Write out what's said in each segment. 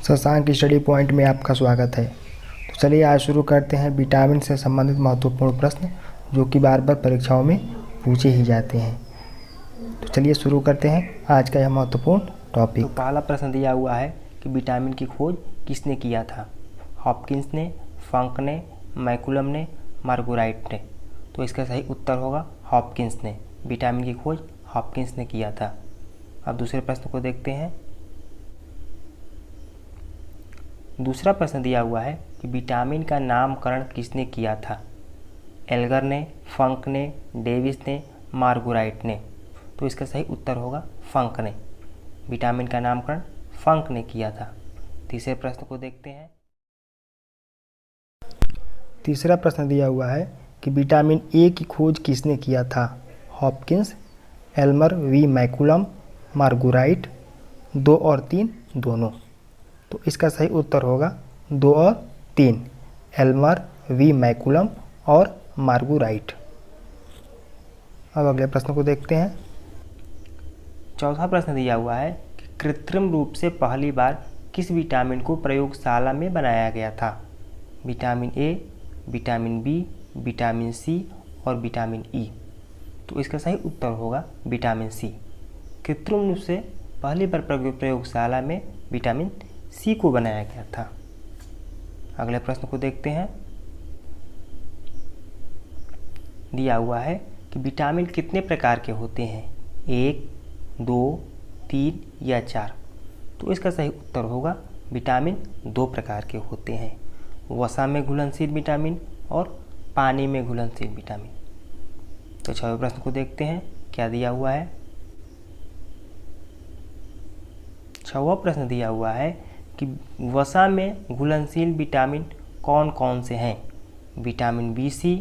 Shashank study point में आपका स्वागत है। तो चलिए आज शुरू करते हैं विटामिन से संबंधित महत्वपूर्ण प्रश्न जो कि बार बार परीक्षाओं में पूछे ही जाते हैं। तो चलिए शुरू करते हैं आज का यह महत्वपूर्ण टॉपिक। तो पहला प्रश्न दिया हुआ है कि विटामिन की खोज किसने किया था? हॉपकिंस ने, फंक ने, मैकुलम ने, मार्गुराइट ने। तो इसका सही उत्तर होगा हॉपकिंस ने। विटामिन की खोज हॉपकिंस ने किया था। अब दूसरे प्रश्न को देखते हैं। दूसरा प्रश्न दिया हुआ है कि विटामिन का नामकरण किसने किया था? एल्गर ने, फंक ने, डेविस ने, मार्गुराइट ने। तो इसका सही उत्तर होगा फंक ने। विटामिन का नामकरण फंक ने किया था। तीसरे प्रश्न को देखते हैं। तीसरा प्रश्न दिया हुआ है कि विटामिन ए की खोज किसने किया था? Hopkins, Elmer V McCollum, Marguerite. 2 और 3 दोनों। तो इसका सही उत्तर होगा 2 और 3, एल्मर वी मैकुलम और मार्गुराइट। अब अगले प्रश्न को देखते हैं। चौथा प्रश्न दिया हुआ है कि कृत्रिम रूप से पहली बार किस विटामिन को प्रयोगशाला में बनाया गया था? Vitamin A, vitamin B, vitamin C और विटामिन ई। तो इसका सही उत्तर होगा विटामिन सी। कृत्रिम रूप से पहली बार प्रयोगशाला में विटामिन सी को बनाया गया था। अगले प्रश्न को देखते हैं। दिया हुआ है कि विटामिन कितने प्रकार के होते हैं? 1, 2, 3 या 4। तो इसका सही उत्तर होगा विटामिन 2 प्रकार के होते हैं। वसा में घुलनशील विटामिन और पानी में घुलनशील विटामिन। तो 6वें प्रश्न को देखते हैं क्या दिया हुआ है। 6वां प्रश्न दिया हुआ है कि वसा में घुलनशील विटामिन कौन कौन से हैं? Vitamin B C,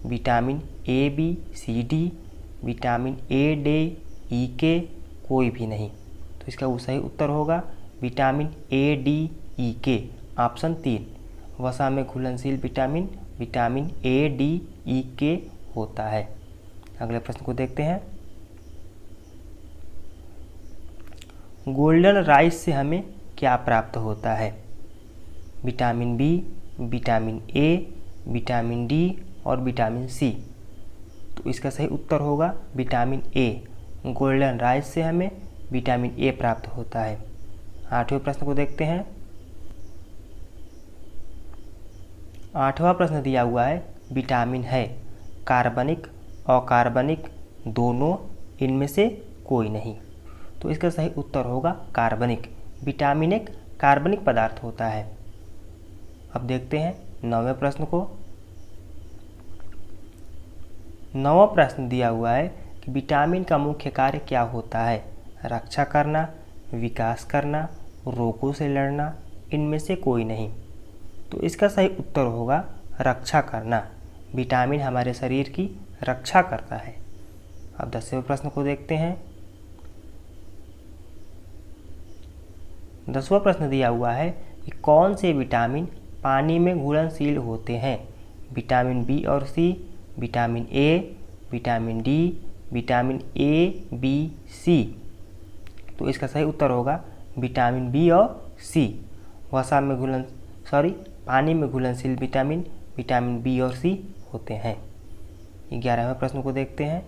vitamin A B C D, vitamin A D E K, कोई भी नहीं। तो इसका वो सही उत्तर होगा विटामिन ए डी ई के, ऑप्शन 3। वसा में घुलनशील vitamin vitamin A D E के होता है। अगले प्रश्न को देखते हैं। गोल्डन राइस से हमें क्या प्राप्त होता है? Vitamin B, vitamin A, vitamin D और विटामिन सी। तो इसका सही उत्तर होगा विटामिन ए। गोल्डन राइस से हमें विटामिन ए प्राप्त होता है। 8वें प्रश्न को देखते हैं। 8वां प्रश्न दिया हुआ है विटामिन है कार्बनिक, अकार्बनिक, दोनों, इनमें से कोई नहीं। तो इसका सही उत्तर होगा कार्बनिक। विटामिन एक कार्बनिक पदार्थ होता है। अब देखते हैं 9वें प्रश्न को। 9वां प्रश्न दिया हुआ है कि विटामिन का मुख्य कार्य क्या होता है? रक्षा करना, विकास करना, रोगों से लड़ना, इनमें से कोई नहीं। तो इसका सही उत्तर होगा रक्षा करना। विटामिन हमारे शरीर की रक्षा करता है। अब 10वें प्रश्न को देखते हैं। 10वां प्रश्न दिया हुआ है कि कौन से विटामिन पानी में घुलनशील होते हैं? विटामिन बी और C, vitamin A, vitamin D, vitamin A B C. तो इसका सही उत्तर होगा विटामिन बी और सी। वसा में पानी में घुलनशील विटामिन विटामिन बी और सी होते हैं। 11वें प्रश्न को देखते हैं।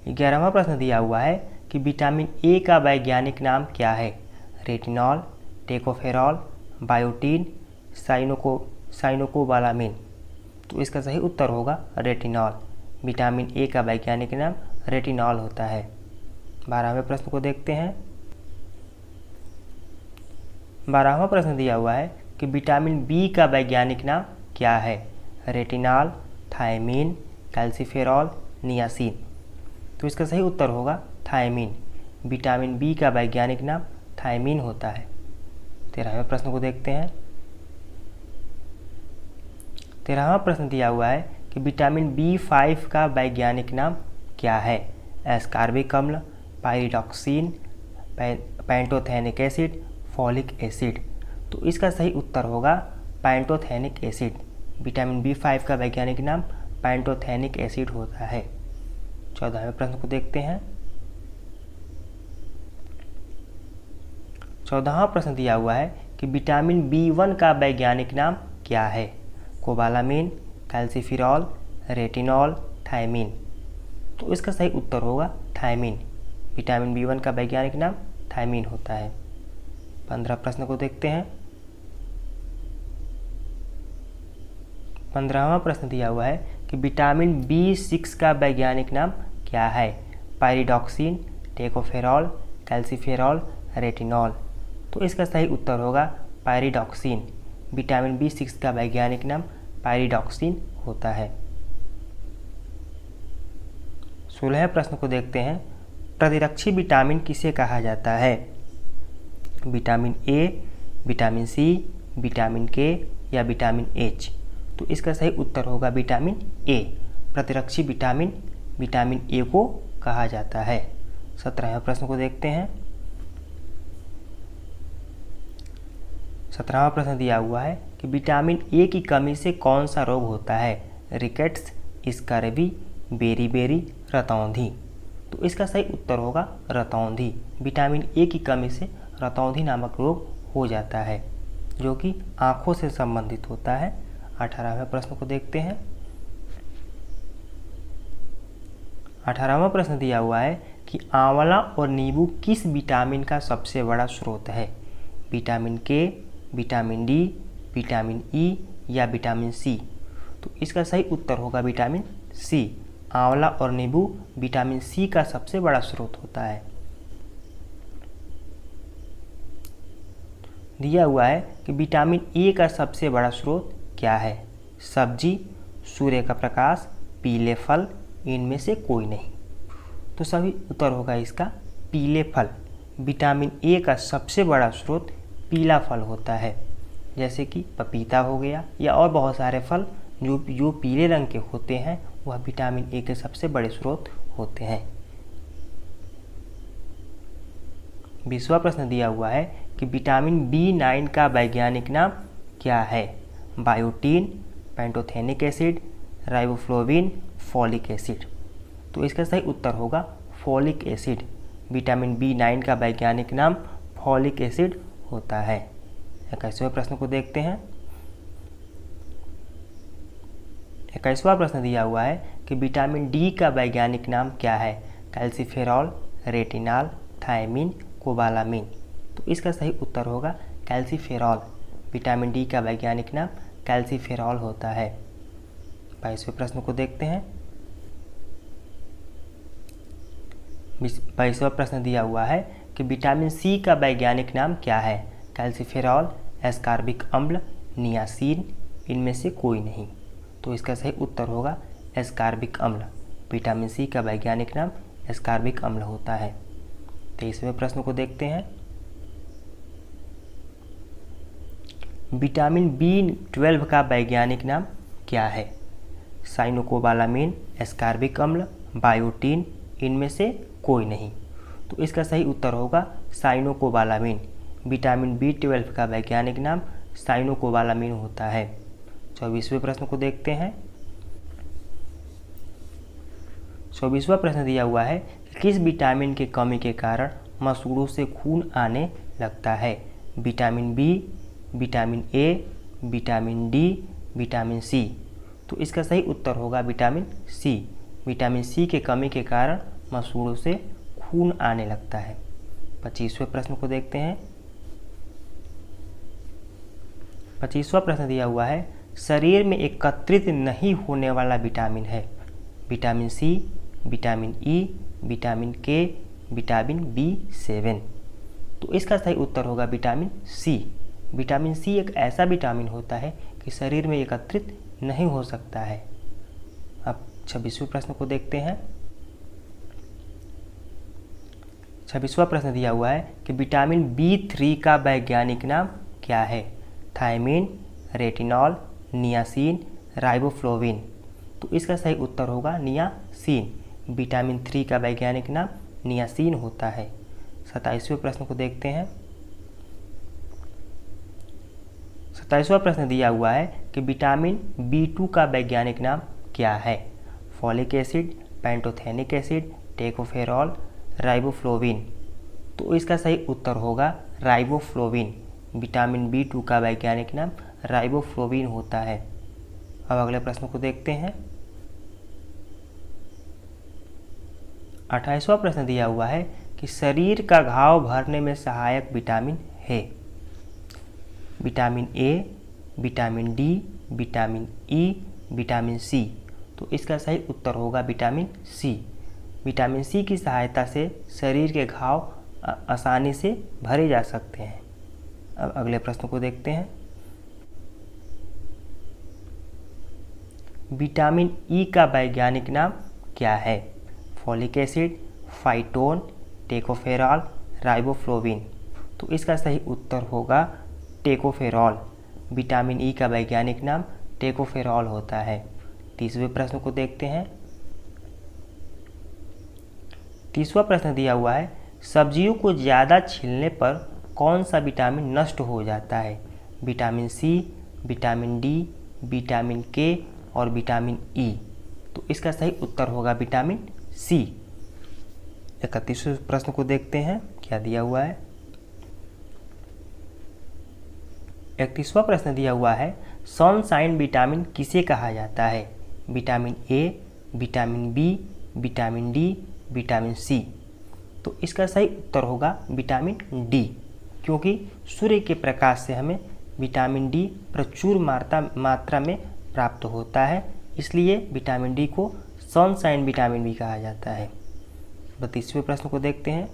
11वां प्रश्न दिया हुआ है कि विटामिन ए का वैज्ञानिक नाम क्या है? Retinol, tocopherol, biotin, cyanocobalamin. तो इसका सही उत्तर होगा रेटिनॉल। विटामिन ए का वैज्ञानिक नाम रेटिनॉल होता है। 12वें प्रश्न को देखते हैं। 12वां प्रश्न दिया हुआ है कि विटामिन बी का वैज्ञानिक नाम क्या है? Retinol, thiamine, calciferol, niacin. तो इसका सही उत्तर होगा थायमीन। विटामिन बी का वैज्ञानिक नाम थायमीन होता है। 13वें प्रश्न को देखते हैं। 13वां प्रश्न दिया हुआ है कि विटामिन B5 का वैज्ञानिक नाम क्या है? एस्कॉर्बिक अम्ल, पाइरिडॉक्सिन, पैंटोथेनिक एसिड, फॉलिक एसिड। तो इसका सही उत्तर होगा पैंटोथेनिक एसिड। विटामिन B5 का वैज्ञानिक नाम पैंटोथेनिक एसिड होता है। 14वें प्रश्न को देखते हैं। 14वां प्रश्न दिया हुआ है कि विटामिन B1 का वैज्ञानिक नाम क्या है? Cobalamin, calciferol, retinol, thiamine. तो इसका सही उत्तर होगा थायमिन। विटामिन B1 का वैज्ञानिक नाम थायमिन होता है। 15 प्रश्न को देखते हैं। 15वां प्रश्न दिया हुआ है कि विटामिन B6 का वैज्ञानिक नाम क्या है? Pyridoxine, tocopherol, calciferol, retinol. तो इसका सही उत्तर होगा पायरिडॉक्सिन। विटामिन B6 का वैज्ञानिक नाम पायरिडॉक्सिन होता है। 16वें प्रश्न को देखते हैं। प्रतिरक्षी विटामिन किसे कहा जाता है? Vitamin A, vitamin C, vitamin K या विटामिन एच। तो इसका सही उत्तर होगा विटामिन ए। प्रतिरक्षी विटामिन विटामिन ए को कहा जाता है। 17वें प्रश्न को देखते हैं। 17वां प्रश्न दिया हुआ है कि विटामिन ए की कमी से कौन सा रोग होता है? रिकेट्स, स्कर्वी, बेरी-बेरी, रतौंधी। तो इसका सही उत्तर होगा रतौंधी। विटामिन ए की कमी से रतौंधी नामक रोग हो जाता है, जो कि आँखों से संबंधित होता है। 18वें प्रश्न को देखते हैं। 18वां प्रश्न दिया हुआ है कि आंवला और नींबू किस विटामिन का सबसे बड़ा स्रोत है? Vitamin K, vitamin D, vitamin ई या विटामिन सी। तो इसका सही उत्तर होगा विटामिन सी। आंवला और नींबू विटामिन सी का सबसे बड़ा स्रोत होता है। दिया हुआ है कि विटामिन ए का सबसे बड़ा स्रोत क्या है? सब्जी, सूर्य का प्रकाश, पीले फल, इनमें से कोई नहीं। तो सभी उत्तर होगा इसका पीले फल। विटामिन ए का सबसे बड़ा स्रोत पीला फल होता है, जैसे कि पपीता हो गया या और बहुत सारे फल जो पीले रंग के होते हैं, वह विटामिन ए के सबसे बड़े स्रोत होते हैं। 20वां प्रश्न दिया हुआ है कि विटामिन B9 का वैज्ञानिक नाम क्या है? Biotin, pantothenic acid, riboflavin, folic acid. तो इसका सही उत्तर होगा फॉलिक एसिड। विटामिन B9 का वैज्ञानिक नाम फॉलिक एसिड होता है। 21वें प्रश्न को देखते हैं। 21वां प्रश्न दिया हुआ है कि विटामिन डी का वैज्ञानिक नाम क्या है? Calciferol, retinol, thiamine, cobalamin. तो इसका सही उत्तर होगा कैल्सिफेरॉल। विटामिन डी का वैज्ञानिक नाम कैल्सिफेरॉल होता है। 22वें प्रश्न को देखते हैं। 22वां प्रश्न दिया हुआ है कि विटामिन सी का वैज्ञानिक नाम क्या है? कैल्सिफेरॉल, एस्कॉर्बिक अम्ल, नियासिन, इनमें से कोई नहीं। तो इसका सही उत्तर होगा एस्कॉर्बिक अम्ल। विटामिन सी का वैज्ञानिक नाम एस्कॉर्बिक अम्ल होता है। 23वें प्रश्न को देखते हैं। विटामिन B12 का वैज्ञानिक नाम क्या है? साइनोकोबालामिन, एस्कॉर्बिक अम्ल, बायोटीन, इनमें से कोई नहीं। तो इसका सही उत्तर होगा साइनोकोबालामिन। विटामिन B12 का वैज्ञानिक नाम साइनोकोबालामिन होता है। 24वें प्रश्न को देखते हैं। 24वां प्रश्न दिया हुआ है कि किस विटामिन की कमी के कारण मसूड़ों से खून आने लगता है? Vitamin B, vitamin A, vitamin D, vitamin C. तो इसका सही उत्तर होगा विटामिन सी। विटामिन सी के कमी के कारण मसूड़ों से खून आने लगता है। 25वें प्रश्न को देखते हैं। 25वां प्रश्न दिया हुआ है शरीर में एकत्रित नहीं होने वाला विटामिन है? Vitamin C, vitamin E, vitamin K, vitamin B7। तो इसका सही उत्तर होगा विटामिन सी। विटामिन सी एक ऐसा विटामिन होता है कि शरीर में एकत्रित नहीं हो सकता है। अब 26वें प्रश्न को देखते हैं। 26वां प्रश्न दिया हुआ है कि विटामिन B3 का वैज्ञानिक नाम क्या है? Thiamine, retinol, niacin, riboflavin. तो इसका सही उत्तर होगा नियासिन। विटामिन 3 का वैज्ञानिक नाम नियासिन होता है। 27वें प्रश्न को देखते हैं। 27वां प्रश्न दिया हुआ है कि विटामिन B2 का वैज्ञानिक नाम क्या है? Folic acid, pantothenic acid, tocopherol, riboflavin. तो इसका सही उत्तर होगा राइबोफ्लोविन। विटामिन B2 का वैज्ञानिक नाम राइबोफ्लोविन होता है। अब अगले प्रश्न को देखते हैं। 28वां प्रश्न दिया हुआ है कि शरीर का घाव भरने में सहायक विटामिन है। Vitamin A, vitamin D, vitamin E, vitamin C। तो इसका सही उत्तर होगा विटामिन C। विटामिन C की सहायता से शरीर के घाव आसानी से भरे जा सकते हैं। अब अगले प्रश्न को देखते हैं। विटामिन E का वैज्ञानिक नाम क्या है? Folic acid, phyton, tocopherol, riboflavin. तो इसका सही उत्तर होगा टेकोफेरॉल। विटामिन E का वैज्ञानिक नाम टेकोफेरॉल होता है। 30वें प्रश्न को देखते हैं। 30वां प्रश्न दिया हुआ है, सब्जियों को ज़्यादा छीलने पर कौन सा विटामिन नष्ट हो जाता है? Vitamin C, vitamin D, vitamin K और विटामिन E। तो इसका सही उत्तर होगा विटामिन C। 31वें प्रश्न को देखते हैं, क्या दिया हुआ है। 31वां प्रश्न दिया हुआ है, सनशाइन विटामिन किसे कहा जाता है? Vitamin A, vitamin B, vitamin D, vitamin C। तो इसका सही उत्तर होगा विटामिन D, क्योंकि सूर्य के प्रकाश से हमें विटामिन D प्रचुर मात्रा में प्राप्त होता है, इसलिए विटामिन D को सनशाइन विटामिन भी कहा जाता है। 32वें प्रश्न को देखते हैं।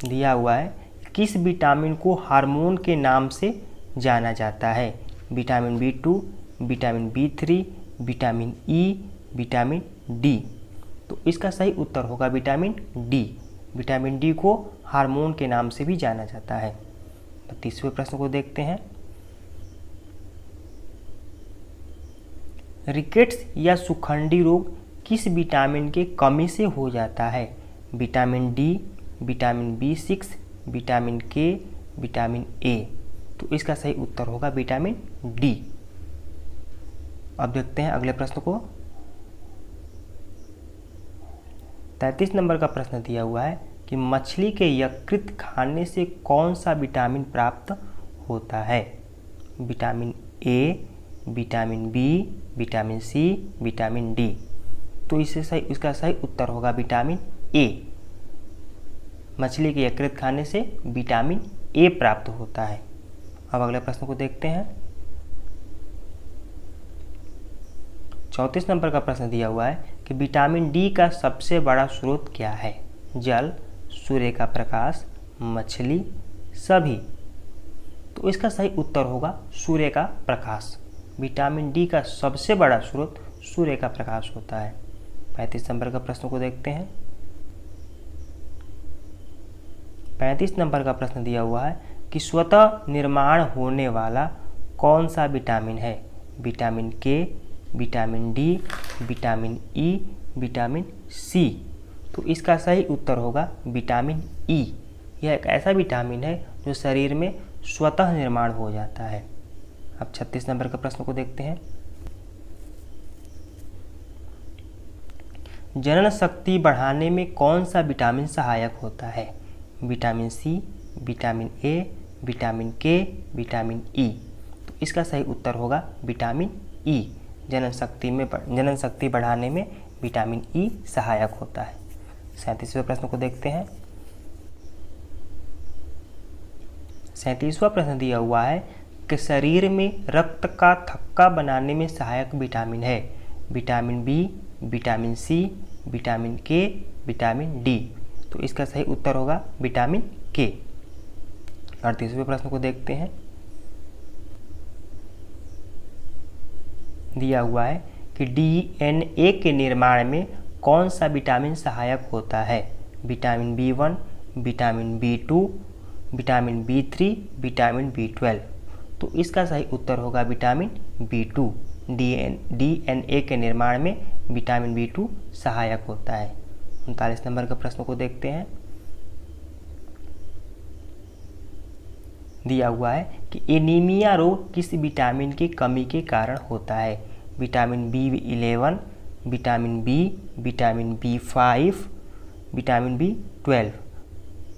दिया हुआ है, किस विटामिन को हार्मोन के नाम से जाना जाता है? Vitamin B2, vitamin B3, vitamin E, vitamin D। तो इसका सही उत्तर होगा विटामिन D। विटामिन D को हार्मोन के नाम से भी जाना जाता है। 32वें प्रश्न को देखते हैं। रिकेट्स या सुखंडी रोग किस विटामिन के कमी से हो जाता है? Vitamin D, vitamin B6, vitamin K, vitamin A। तो इसका सही उत्तर होगा विटामिन D। अब देखते हैं अगले प्रश्न को। 33 नंबर का प्रश्न दिया हुआ है कि मछली के यकृत खाने से कौन सा विटामिन प्राप्त होता है? Vitamin A, vitamin B, vitamin C, vitamin D। तो इसका सही उत्तर होगा विटामिन A। मछली के यकृत खाने से विटामिन A प्राप्त होता है। अब अगले प्रश्न को देखते हैं। 34 नंबर का प्रश्न दिया हुआ है कि विटामिन D का सबसे बड़ा स्रोत क्या है? जल, सूर्य का प्रकाश, मछली, सभी। तो इसका सही उत्तर होगा सूर्य का प्रकाश। विटामिन D का सबसे बड़ा स्रोत सूर्य का प्रकाश होता है। 35 नंबर का प्रश्न को देखते हैं। 35 नंबर का प्रश्न दिया हुआ है कि स्वतः निर्माण होने वाला कौन सा विटामिन है? Vitamin K, vitamin D, vitamin E, vitamin C। तो इसका सही उत्तर होगा विटामिन E। यह एक ऐसा विटामिन है जो शरीर में स्वतः निर्माण हो जाता है। अब 36 नंबर का प्रश्न को देखते हैं। जनन शक्ति बढ़ाने में कौन सा विटामिन सहायक होता है? Vitamin C, vitamin A, vitamin K, vitamin E। तो इसका सही उत्तर होगा विटामिन E। जनन शक्ति बढ़ाने में विटामिन E सहायक होता है। 37वें प्रश्न को देखते हैं। 37वां प्रश्न दिया हुआ है कि शरीर में रक्त का थक्का बनाने में सहायक विटामिन है? Vitamin B, vitamin C, vitamin K, vitamin D। तो इसका सही उत्तर होगा विटामिन K। 38वें प्रश्न को देखते हैं। दिया हुआ है कि DNA के निर्माण में कौन सा विटामिन सहायक होता है? Vitamin B1, vitamin B2, vitamin B3, vitamin B12। तो इसका सही उत्तर होगा विटामिन B2। DNA के निर्माण में विटामिन B2 सहायक होता है। 39 नंबर के प्रश्न को देखते हैं। दिया हुआ है कि एनीमिया रोग किस विटामिन की कमी के कारण होता है? Vitamin B11, vitamin B, vitamin B5, vitamin B12।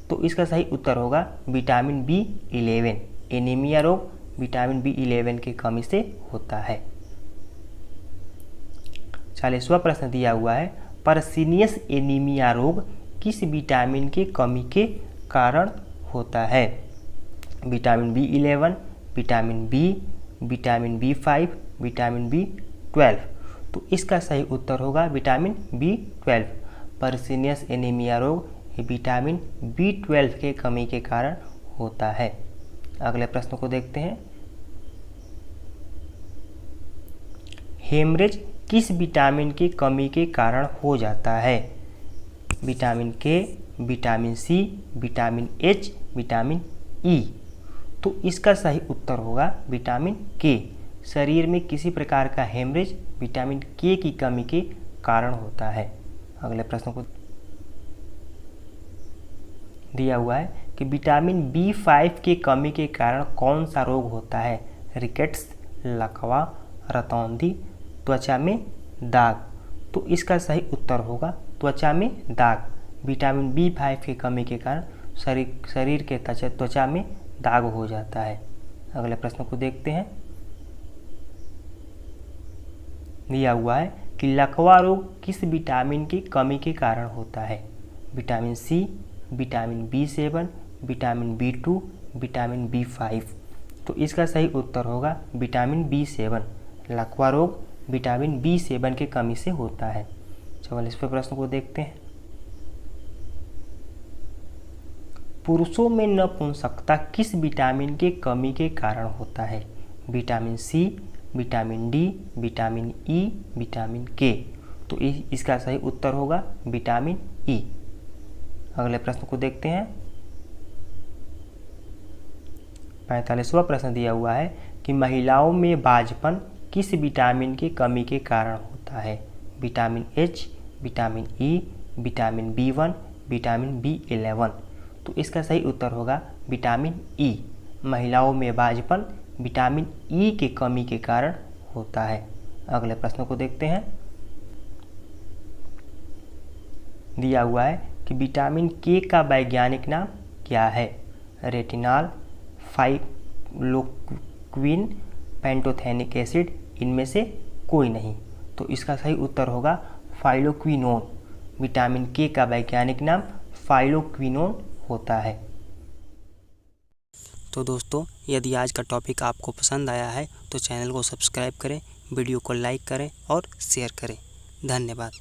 तो इसका सही उत्तर होगा विटामिन B11। एनीमिया रोग विटामिन B11 की कमी से होता है। 40वां प्रश्न दिया हुआ है, पर्सिनियस एनीमिया रोग किस विटामिन के कमी के कारण होता है? Vitamin B11, vitamin B, vitamin B5, vitamin B12। तो इसका सही उत्तर होगा विटामिन B12। पर्सिनियस एनीमिया रोग विटामिन B12 के कमी के कारण होता है। अगले प्रश्न को देखते हैं, हेमरेज किस विटामिन की कमी के कारण हो जाता है? Vitamin K, vitamin C, vitamin H, vitamin E। तो इसका सही उत्तर होगा विटामिन के। शरीर में किसी प्रकार का हेमरेज विटामिन के की कमी के कारण होता है। अगले प्रश्न को दिया हुआ है कि विटामिन B5 की कमी के कारण कौन सा रोग होता है? रिकेट्स, लकवा, रतौंधी, त्वचा में दाग। तो इसका सही उत्तर होगा त्वचा में दाग। विटामिन B5 की कमी के कारण शरीर के त्वचा में दाग हो जाता है। अगले प्रश्न को देखते हैं, दिया हुआ है कि लकवा रोग किस विटामिन की कमी के कारण होता है? Vitamin C, vitamin B7, vitamin B2, vitamin B5। तो इसका सही उत्तर होगा विटामिन B7। लकवा रोग विटामिन B7 की कमी से होता है। 44वें प्रश्न को देखते हैं, पुरुषों में नपुंसकता किस विटामिन के कमी के कारण होता है? Vitamin C, vitamin D, vitamin E, vitamin K. तो इसका सही उत्तर होगा विटामिन ई। अगले प्रश्न को देखते हैं, 45वां प्रश्न दिया हुआ है कि महिलाओं में बाझपन किस विटामिन की कमी के कारण होता है? Vitamin H, vitamin E, vitamin B1, vitamin B11। तो इसका सही उत्तर होगा विटामिन E। महिलाओं में बाझपन विटामिन E की कमी के कारण होता है। अगले प्रश्न को देखते हैं, दिया हुआ है कि विटामिन के का वैज्ञानिक नाम क्या है? रेटिनॉल, फाइलोक्विन, पैंटोथेनिक एसिड, इनमें से कोई नहीं। तो इसका सही उत्तर होगा फाइलोक्विनोन। विटामिन के का वैज्ञानिक नाम फाइलोक्विनोन होता है। तो दोस्तों, यदि आज का टॉपिक आपको पसंद आया है तो चैनल को सब्सक्राइब करें, वीडियो को लाइक करें और शेयर करें। धन्यवाद।